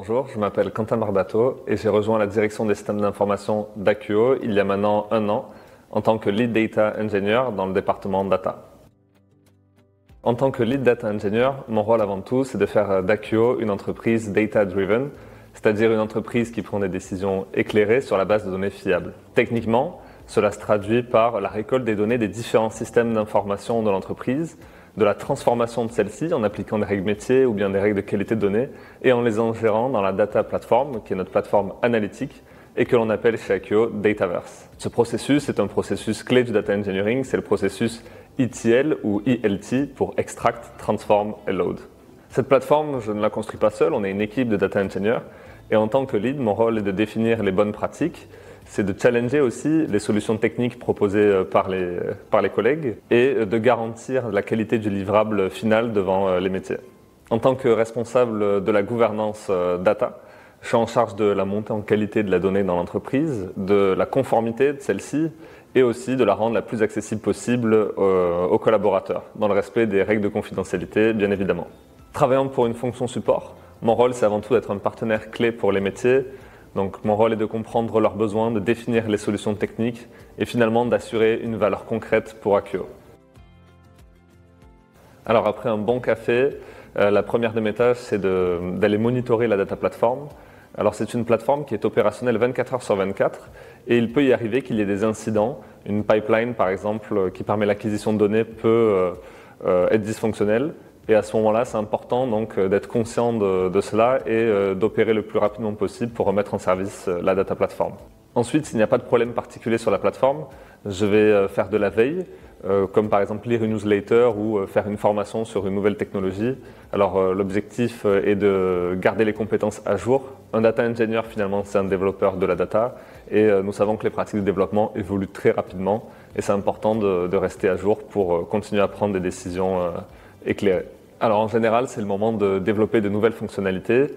Bonjour, je m'appelle Quentin Barbato et j'ai rejoint la direction des systèmes d'information d'Acqueo il y a maintenant 1 an en tant que Lead Data Engineer dans le département Data. En tant que Lead Data Engineer, mon rôle avant tout c'est de faire d'Acqueo une entreprise data-driven, c'est-à-dire une entreprise qui prend des décisions éclairées sur la base de données fiables. Techniquement, cela se traduit par la récolte des données des différents systèmes d'information de l'entreprise, de la transformation de celles-ci en appliquant des règles métiers ou bien des règles de qualité de données et en les ingérant dans la data platform, qui est notre plateforme analytique et que l'on appelle chez Acqueo Dataverse. Ce processus est un processus clé du data engineering, c'est le processus ETL ou ELT pour Extract, Transform et Load. Cette plateforme, je ne la construis pas seul, on est une équipe de data engineers et en tant que lead, mon rôle est de définir les bonnes pratiques, c'est de challenger aussi les solutions techniques proposées par les collègues et de garantir la qualité du livrable final devant les métiers. En tant que responsable de la gouvernance data, je suis en charge de la montée en qualité de la donnée dans l'entreprise, de la conformité de celle-ci et aussi de la rendre la plus accessible possible aux collaborateurs, dans le respect des règles de confidentialité, bien évidemment. Travaillant pour une fonction support, mon rôle c'est avant tout d'être un partenaire clé pour les métiers. Donc mon rôle est de comprendre leurs besoins, de définir les solutions techniques et finalement d'assurer une valeur concrète pour Acqueo. Alors après un bon café, la première de mes tâches c'est d'aller monitorer la data platform. Alors c'est une plateforme qui est opérationnelle 24 heures sur 24 et il peut y arriver qu'il y ait des incidents. Une pipeline par exemple qui permet l'acquisition de données peut être dysfonctionnelle. Et à ce moment-là, c'est important donc d'être conscient de cela et d'opérer le plus rapidement possible pour remettre en service la data platform. Ensuite, s'il n'y a pas de problème particulier sur la plateforme, je vais faire de la veille, comme par exemple lire une newsletter ou faire une formation sur une nouvelle technologie. Alors l'objectif est de garder les compétences à jour. Un data engineer finalement, c'est un développeur de la data et nous savons que les pratiques de développement évoluent très rapidement et c'est important de rester à jour pour continuer à prendre des décisions éclairé. Alors en général, c'est le moment de développer de nouvelles fonctionnalités.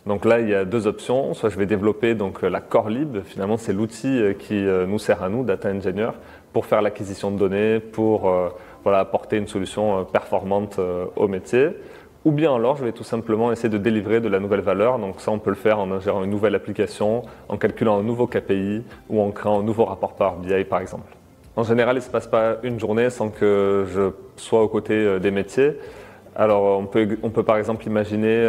Donc là, il y a deux options. Soit je vais développer donc la Core Lib. Finalement, c'est l'outil qui nous sert à nous, Data Engineer, pour faire l'acquisition de données, pour apporter une solution performante au métier. Ou bien alors, je vais tout simplement essayer de délivrer de la nouvelle valeur. Donc ça, on peut le faire en ingérant une nouvelle application, en calculant un nouveau KPI ou en créant un nouveau rapport Power BI, par exemple. En général, il ne se passe pas une journée sans que je sois aux côtés des métiers. Alors, on peut par exemple imaginer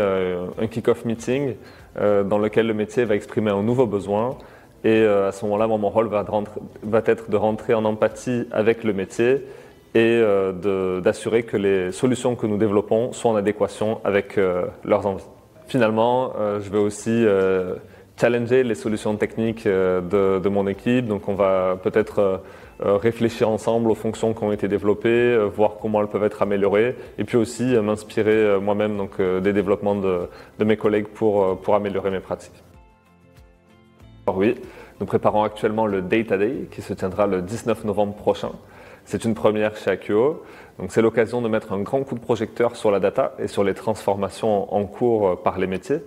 un kick-off meeting dans lequel le métier va exprimer un nouveau besoin et à ce moment-là, mon rôle va être de rentrer en empathie avec le métier et d'assurer que les solutions que nous développons soient en adéquation avec leurs envies. Finalement, je vais aussi challenger les solutions techniques de mon équipe. Donc on va peut-être réfléchir ensemble aux fonctions qui ont été développées, voir comment elles peuvent être améliorées et puis aussi m'inspirer moi-même des développements de mes collègues pour améliorer mes pratiques. Alors oui, nous préparons actuellement le Data Day qui se tiendra le 19 novembre prochain. C'est une première chez Acqueo. Donc c'est l'occasion de mettre un grand coup de projecteur sur la data et sur les transformations en cours par les métiers.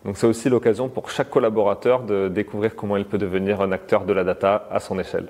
Donc c'est aussi l'occasion pour chaque collaborateur de découvrir comment il peut devenir un acteur de la data à son échelle.